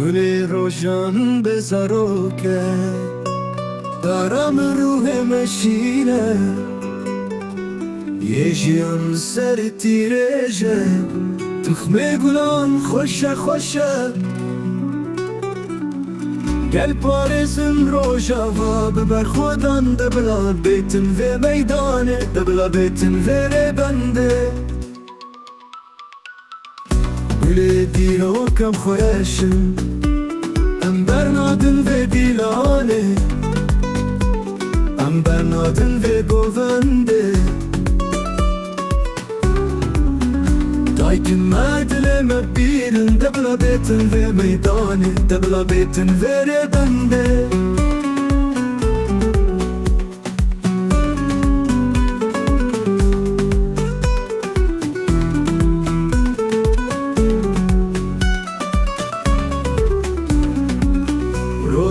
گل روشن بذارو که دارم روح شیره یه جیان سر تیرهجه تخم گلان خوشه خوشه گل پارزم روژاوا ببر خودان دبلا بیتن و میدانه دبلا بیتن و بنده گل دیرو کم خویشم ام برنادن و دیلانه ام برنادن و گوونده دایکن مدلم بیرن دبلا بیتن و میدانه دبلا بیتن و بنده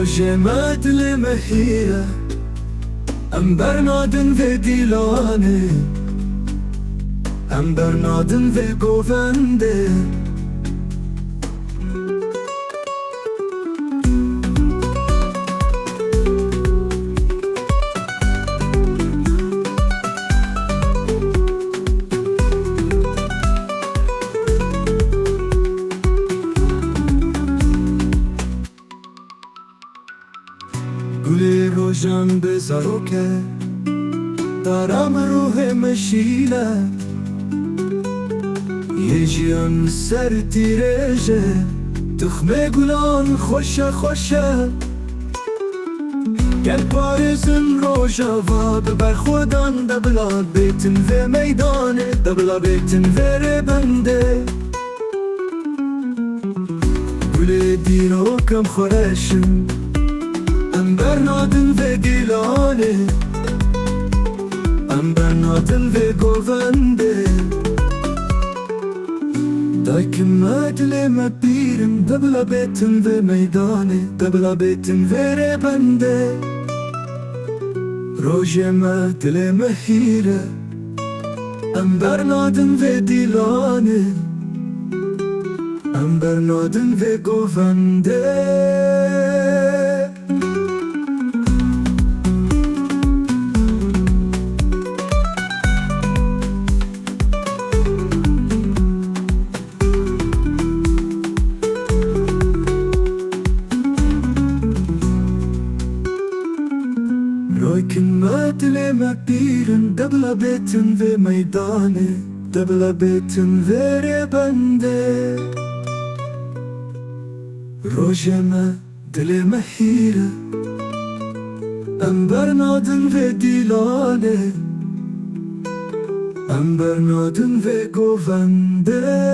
روژ مدلم هیره ام برنادن و دیلانه ام برنادن و گوونده گل روشن بذارو که دارم روح مشیله یه جیان سر تیرهجه تخم گلان خوشه خوشه گل پارزم روژاوا ببر خودان دبلا بیتن و میدانه دبلا بیتن و بنده گل دیرو کم خورشم ام برنادن و دیلانه ام برنادن و گوونده دایکن مدلم بیرم دبلا بیتن و میدانه دبلا بیتن و بنده روژ مدلم هیره ام برنادن و دیلانه ام برنادن و گوونده دایکن مدلم بیرن دبلا بیتن و میدانه دبلا بیتن و بنده روژ مدلم هیره ام برنادن و دیلانه ام برنادن و گوونده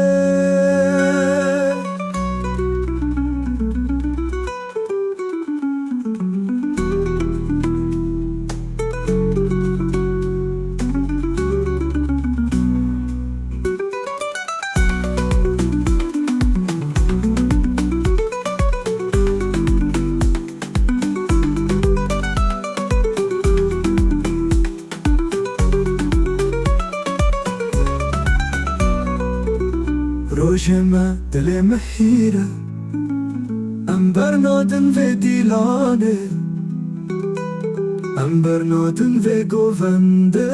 روژ مدلم هیره ام برنادن و دیلانه ام برنادن و گوونده